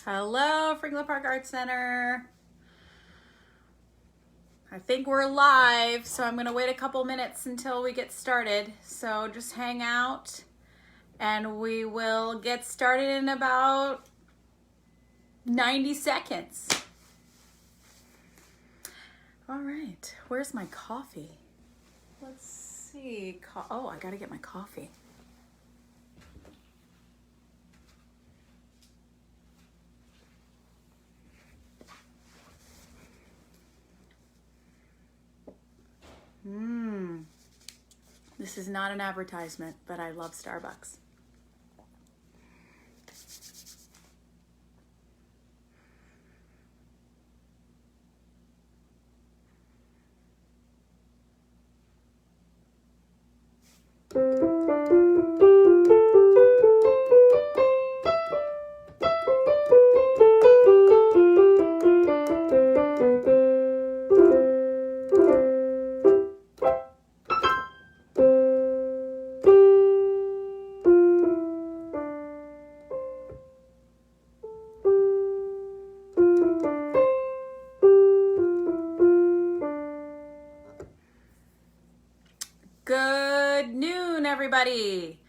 Hello, Franklin Park Arts Center. I think we're live, so I'm going to wait a couple minutes until we get started. So just hang out and we will get started in about 90 seconds. All right, where's my coffee? Let's see. Oh, I got to get my coffee. This is not an advertisement, but I love Starbucks. Good noon, everybody.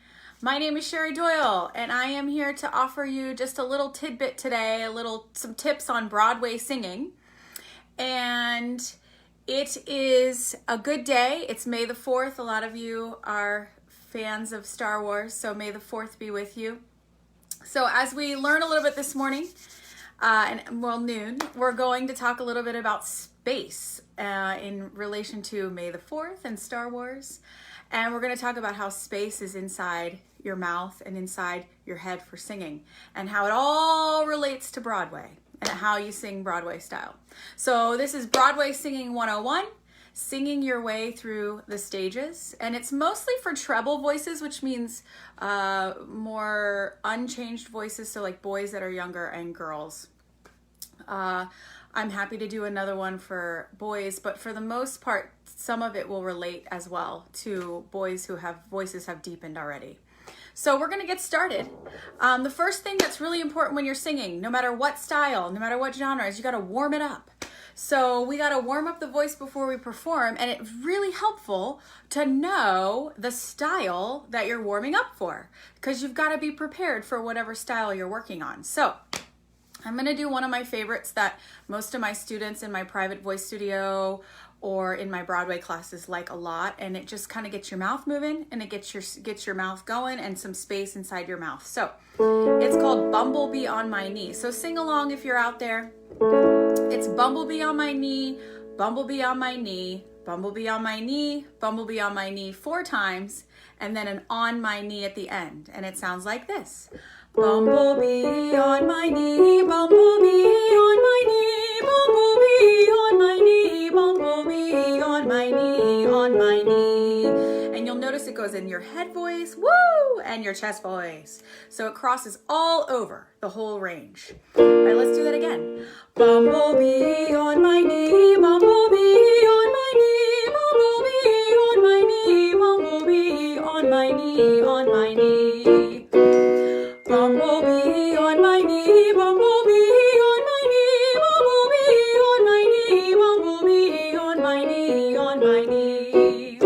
My name is Sherry Doyle, and I am here to offer you just a little tidbit today, some tips on Broadway singing. And it is a good day. It's May the 4th. A lot of you are fans of Star Wars, so May the 4th be with you. So as we learn a little bit this morning, noon, we're going to talk a little bit about space in relation to May the 4th and Star Wars. And we're going to talk about how space is inside your mouth and inside your head for singing, and how it all relates to Broadway and how you sing Broadway style. So this is Broadway Singing 101, singing your way through the stages. And it's mostly for treble voices, which means more unchanged voices, so like boys that are younger and girls. I'm happy to do another one for boys, but for the most part, some of it will relate as well to boys who have voices have deepened already. So we're going to get started. The first thing that's really important when you're singing, no matter what style, no matter what genre, is you got to warm it up. So we got to warm up the voice before we perform, and it's really helpful to know the style that you're warming up for, because you've got to be prepared for whatever style you're working on. So I'm going to do one of my favorites that most of my students in my private voice studio or in my Broadway classes like a lot, and it just kind of gets your mouth moving, and it gets your mouth going and some space inside your mouth. So it's called Bumblebee on My Knee. So sing along if you're out there. It's bumblebee on my knee, bumblebee on my knee, bumblebee on my knee, bumblebee on my knee 4 times, and then an on my knee at the end. And it sounds like this. Bumblebee on my knee, bumblebee on my knee, bumblebee on my knee, bumblebee on my knee, on my knee. And you'll notice it goes in your head voice, woo, and your chest voice. So it crosses all over the whole range. All right, let's do that again. Bumblebee on my knee, bumblebee on my knee, bumblebee on my knee, bumblebee on my knee, on my knee. Bumblebee on my knee, bumblebee on my knee, bumblebee on my knee, bumblebee on my knee, on my knee.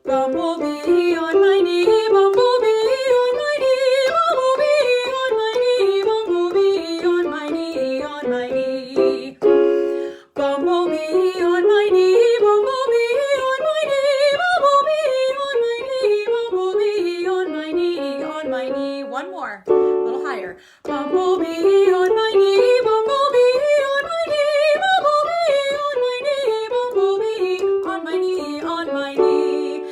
Bumblebee on my knee, bumblebee on my knee, bumblebee on my knee, bumblebee on my knee, on my knee. Bumblebee on my knee, bumblebee on my knee, bumblebee on my knee, bumblebee on my knee, on my knee. One more, a little higher. Bumblebee on my knee, bumblebee on my knee, bumblebee on my knee, bumblebee on my knee, on my knee.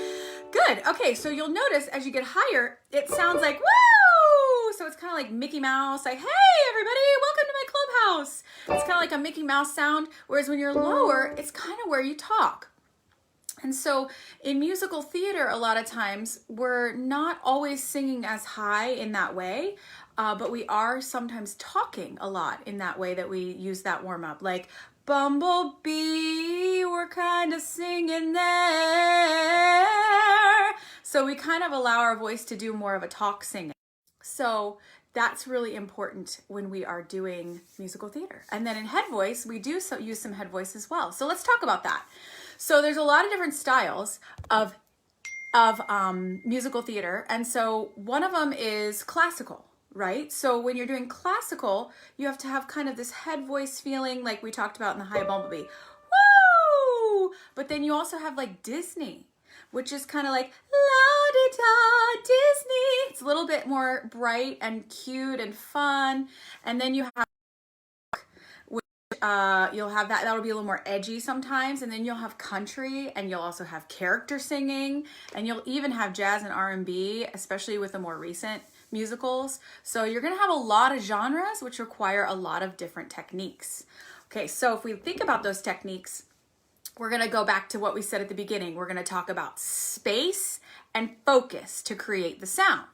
Good. Okay, so you'll notice as you get higher, it sounds like woo! So it's kind of like Mickey Mouse, like, hey everybody, welcome to my clubhouse. It's kind of like a Mickey Mouse sound, whereas when you're lower, it's kind of where you talk. And so in musical theater, a lot of times we're not always singing as high in that way, but we are sometimes talking a lot in that way that we use that warm up. Like, bumblebee, we're kind of singing there. So we kind of allow our voice to do more of a talk singing. So that's really important when we are doing musical theater. And then in head voice, we do use some head voice as well. So let's talk about that. So there's a lot of different styles of musical theater. And so one of them is classical, right? So when you're doing classical, you have to have kind of this head voice feeling like we talked about in the High Bumblebee. Woo! But then you also have like Disney, which is kind of like la-di-da Disney. It's a little bit more bright and cute and fun. And then you have you'll have that'll be a little more edgy sometimes, and then you'll have country, and you'll also have character singing, and you'll even have jazz and R&B, especially with the more recent musicals. So you're gonna have a lot of genres which require a lot of different techniques. Okay, so if we think about those techniques, we're gonna go back to what we said at the beginning. We're gonna talk about space and focus to create the sound.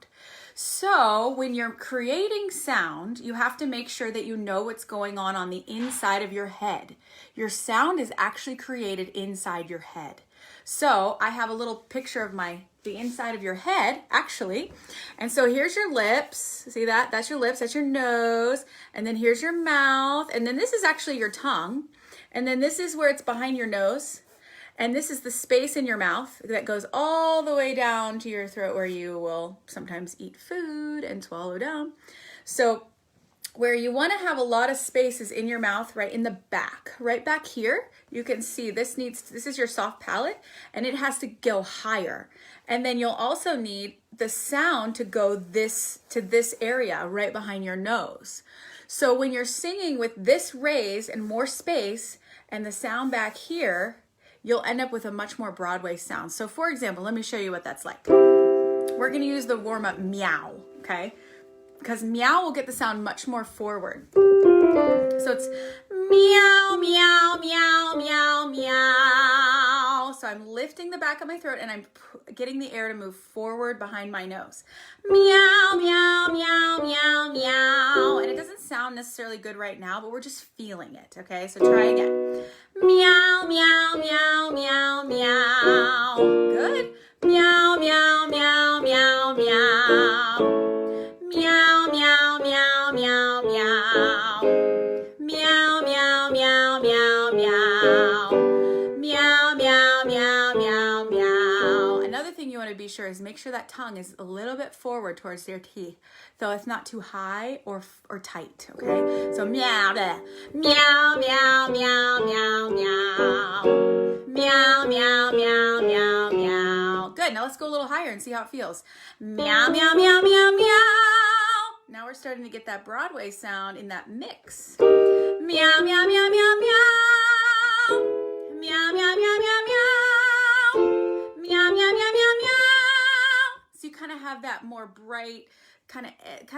So when you're creating sound, you have to make sure that you know what's going on the inside of your head. Your sound is actually created inside your head. So I have a little picture of the inside of your head, actually. And so here's your lips. See that? That's your lips, that's your nose. And then here's your mouth. And then this is actually your tongue. And then this is where it's behind your nose. And this is the space in your mouth that goes all the way down to your throat, where you will sometimes eat food and swallow down. So where you want to have a lot of space is in your mouth, right in the back. Right back here, you can see this is your soft palate, and it has to go higher. And then you'll also need the sound to go to this area right behind your nose. So when you're singing with this raised and more space and the sound back here, you'll end up with a much more Broadway sound. So for example, let me show you what that's like. We're gonna use the warm-up meow, okay? Because meow will get the sound much more forward. So it's meow, meow, meow, meow, meow. So I'm lifting the back of my throat and I'm getting the air to move forward behind my nose. Meow, meow, meow, meow, meow. And it doesn't sound necessarily good right now, but we're just feeling it, okay? So try again. Meow, meow, meow, meow, meow. Good. Meow, meow, meow, meow, meow. Meow, meow, meow, meow, meow. Meow, meow, meow, meow, meow. Meow, meow, meow, meow, meow. Another thing you want to be sure is make sure that tongue is a little bit forward towards your teeth, so it's not too high or tight, okay? So meow, bleh. Meow, meow, meow, meow, meow. Meow, meow, meow, meow, meow. Good, now let's go a little higher and see how it feels. Meow, meow, meow, meow, meow. Now we're starting to get that Broadway sound in that mix. Meow, meow, meow, meow, meow. Meow, meow, meow, meow, meow. Meow, meow, meow, meow, meow. So you kind of have that more bright, kind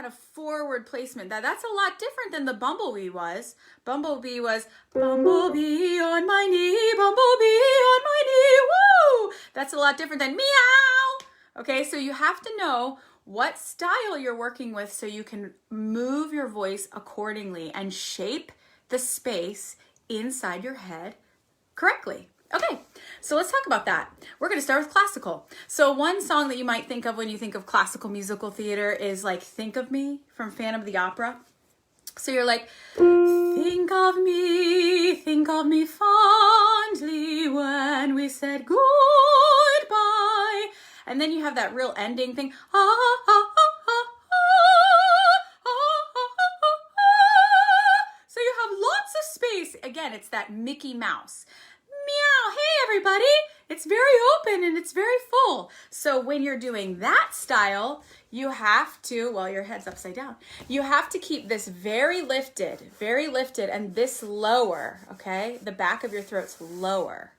of forward placement. That's a lot different than the Bumblebee was. Bumblebee was, bumblebee on my knee, bumblebee on my knee, woo! That's a lot different than meow. Okay, so you have to know what style you're working with so you can move your voice accordingly and shape the space inside your head correctly. Okay, so let's talk about that. We're gonna start with classical. So one song that you might think of when you think of classical musical theater is like Think of Me from Phantom of the Opera. So you're like, think of me fondly when we said goodbye. And then you have that real ending thing. Ah, ah, ah, ah, ah, ah, ah, ah. So you have lots of space. Again, it's that Mickey Mouse. Meow, hey everybody. It's very open and it's very full. So when you're doing that style, you have to, well, your head's upside down. You have to keep this very lifted, and this lower, okay? The back of your throat's lower.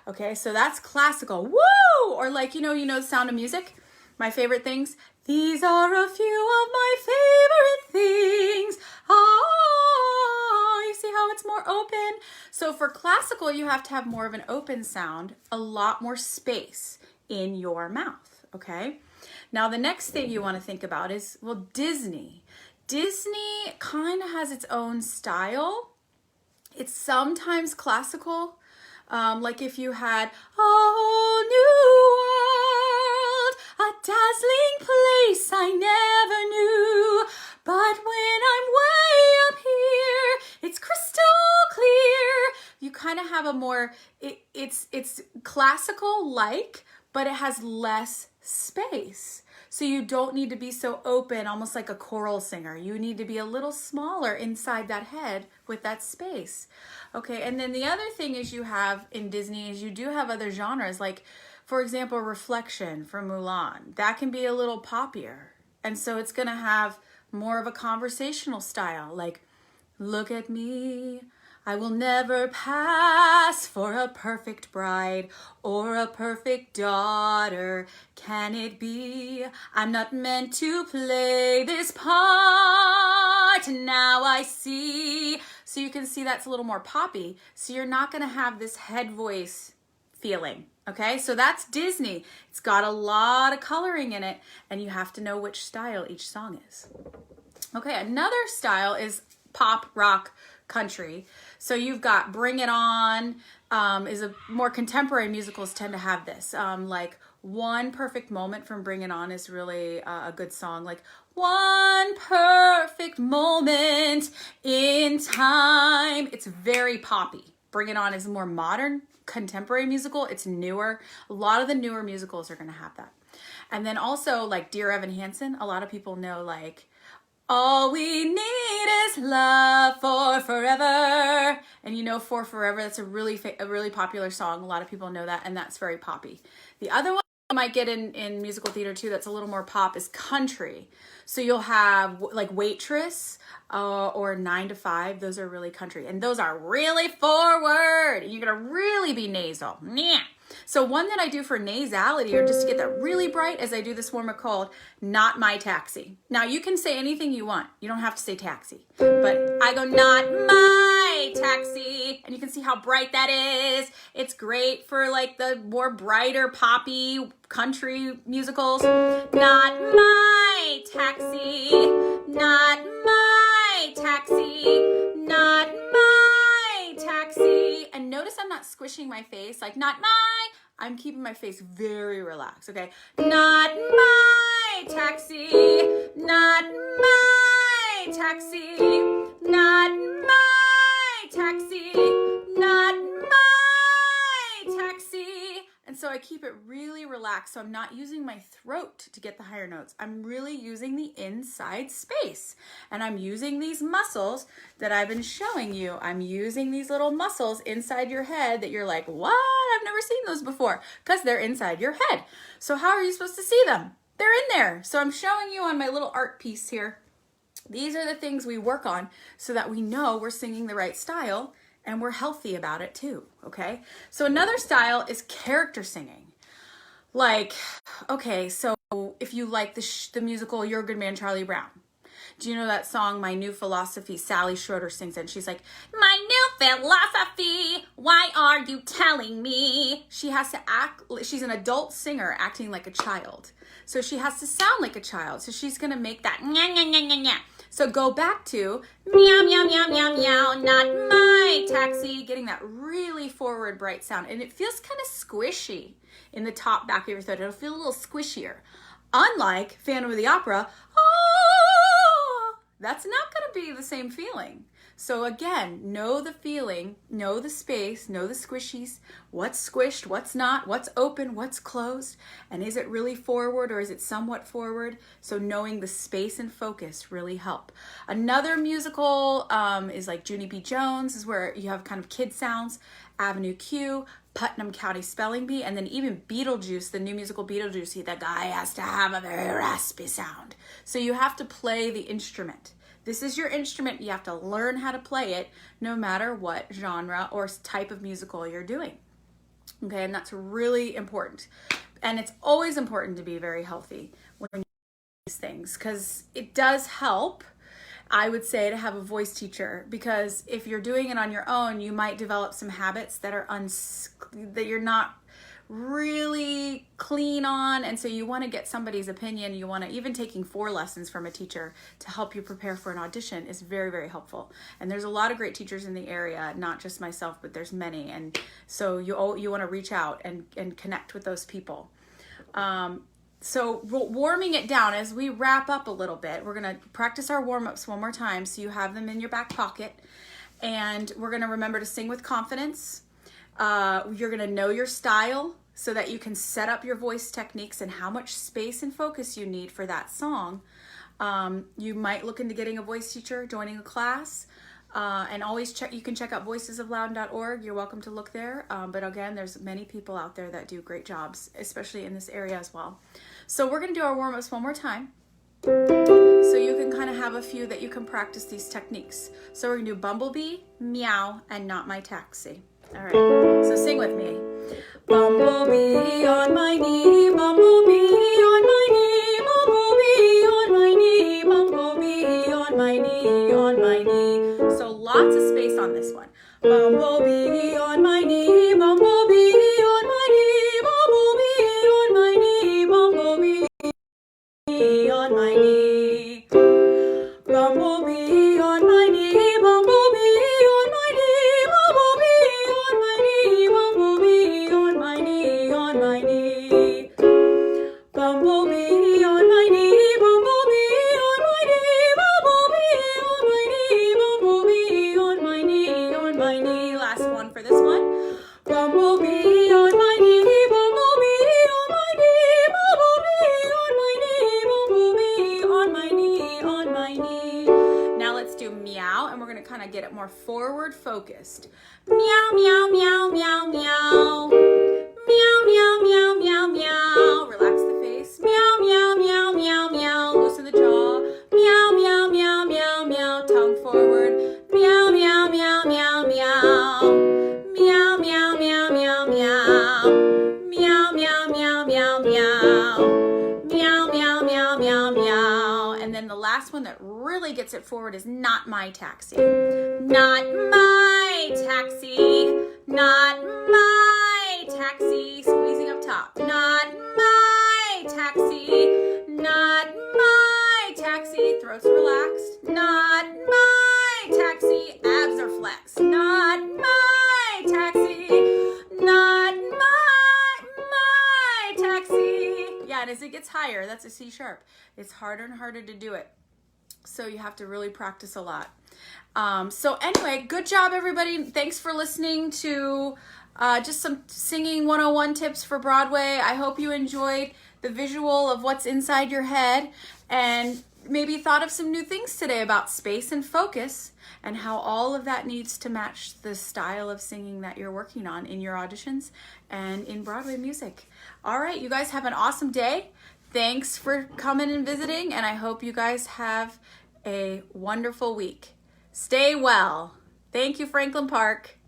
Okay, so that's classical. Woo! Or like, you know The Sound of Music? My favorite things. These are a few of my favorite things. Ah, you see how it's more open? So for classical, you have to have more of an open sound, a lot more space in your mouth, okay? Now the next thing you want to think about is, well, Disney. Disney kind of has its own style. It's sometimes classical, like if you had a whole new world, a dazzling place I never knew, but when I'm way up here, it's crystal clear. You kind of have a more, it's classical-like, but it has less space. So you don't need to be so open, almost like a choral singer. You need to be a little smaller inside that head with that space. Okay, and then the other thing is you have in Disney is you do have other genres, like, for example, Reflection from Mulan. That can be a little poppier. And so it's gonna have more of a conversational style, like, look at me, I will never pass for a perfect bride or a perfect daughter. Can it be? I'm not meant to play this part. Now I see. So you can see that's a little more poppy. So you're not going to have this head voice feeling. Okay, so that's Disney. It's got a lot of coloring in it, and you have to know which style each song is. Okay, another style is pop, rock, country. So you've got Bring It On, is a more contemporary musicals tend to have this. Like One Perfect Moment from Bring It On is really a good song. Like one perfect moment in time. It's very poppy. Bring It On is a more modern contemporary musical. It's newer. A lot of the newer musicals are going to have that. And then also like Dear Evan Hansen, a lot of people know like all we need is love for forever. And you know For Forever, that's a really popular song. A lot of people know that, and that's very poppy. The other one you might get in musical theater too that's a little more pop is country. So you'll have like Waitress or 9 to 5. Those are really country. And those are really forward. You're going to really be nasal. Yeah. So one that I do for nasality or just to get that really bright is I do this one called Not My Taxi. Now you can say anything you want. You don't have to say taxi. But I go, not my taxi. And you can see how bright that is. It's great for like the more brighter poppy country musicals. Not my taxi. Not my taxi. Not my taxi. And notice I'm not squishing my face like not my. I'm keeping my face very relaxed, okay? Not my taxi, not my taxi, not my taxi, not my taxi. And so I keep it really relaxed. So I'm not using my throat to get the higher notes. I'm really using the inside space. And I'm using these muscles that I've been showing you. I'm using these little muscles inside your head that you're like, what? I've never seen those before. Because they're inside your head. So how are you supposed to see them? They're in there. So I'm showing you on my little art piece here. These are the things we work on so that we know we're singing the right style and we're healthy about it too, okay? So another style is character singing. Like, okay, so if you like the musical You're a Good Man, Charlie Brown, do you know that song, My New Philosophy? Sally Schroeder sings it, and she's like, my new philosophy, why are you telling me? She has to act, she's an adult singer acting like a child. So she has to sound like a child. So she's gonna make that nya, nya, nya, nya, nya. So go back to meow, meow, meow, meow, meow, not my taxi, getting that really forward, bright sound. And it feels kind of squishy in the top back of your throat. It'll feel a little squishier. Unlike Phantom of the Opera, oh, that's not going to be the same feeling. So again, know the feeling, know the space, know the squishies, what's squished, what's not, what's open, what's closed, and is it really forward or is it somewhat forward? So knowing the space and focus really help. Another musical is like Junie B. Jones, is where you have kind of kid sounds, Avenue Q, Putnam County Spelling Bee, and then even Beetlejuice, the new musical Beetlejuice, the guy has to have a very raspy sound. So you have to play the instrument. This is your instrument. You have to learn how to play it no matter what genre or type of musical you're doing. Okay, and that's really important. And it's always important to be very healthy when you do these things because it does help. I would say to have a voice teacher, because if you're doing it on your own, you might develop some habits that are that you're not really clean on, and so you want to get somebody's opinion. You want to, even taking 4 lessons from a teacher to help you prepare for an audition is very, very helpful. And there's a lot of great teachers in the area, not just myself, but there's many, and so you want to reach out and connect with those people. So warming it down, as we wrap up a little bit, we're going to practice our warm-ups one more time so you have them in your back pocket, and we're going to remember to sing with confidence. You're going to know your style so that you can set up your voice techniques and how much space and focus you need for that song. You might look into getting a voice teacher, joining a class, and always check. You can check out voicesofloud.org. You're welcome to look there. But again, there's many people out there that do great jobs, especially in this area as well. So we're going to do our warm-ups one more time, so you can kind of have a few that you can practice these techniques. So we're going to do Bumblebee, Meow, and Not My Taxi. All right, so sing with me. Bumblebee on my knee, bumblebee on my knee, bumblebee on my knee, bumblebee on my knee, on my knee. So lots of space on this one. Bumblebee on my knee, bumblebee on my knee, bumblebee on my knee, bumblebee on my knee. Bumblebee on my knee, bumblebee on my knee, bumblebee on my knee, bumblebee on my knee, on my knee. Bumblebee on my knee, bumblebee on my knee, bumblebee on my knee, bumblebee on my knee, on my knee. Last one for this one. Bumblebee on my knee, bumblebee on my knee, bumblebee on my knee, bumblebee on my knee, on my knee. Now let's do meow, and we're going to kind of get it more forward focused. Meow, meow, meow, meow, meow. Meow, meow, meow, meow, meow. Relax the face. Meow, meow, meow, meow, meow. Loosen the jaw. Meow, meow, meow, meow, meow. Tongue forward. Meow, meow, meow, meow, meow. Meow, meow, meow, meow, meow. Meow, meow, meow, meow, meow. Meow, meow, meow, meow, meow. And then the last one that really gets it forward is Not My Taxi. Not my taxi. Not my taxi. Squeezing up top. Not my taxi. Not my taxi. Throats relaxed. Not my taxi. Abs are flexed. Not my taxi. Not my taxi. Yeah, and as it gets higher, that's a C sharp. It's harder and harder to do it. So you have to really practice a lot. So anyway, good job, everybody. Thanks for listening to just some singing 101 tips for Broadway. I hope you enjoyed the visual of what's inside your head, and maybe thought of some new things today about space and focus, and how all of that needs to match the style of singing that you're working on in your auditions and in Broadway music. All right, you guys have an awesome day. Thanks for coming and visiting, and I hope you guys have a wonderful week. Stay well. Thank you, Franklin Park.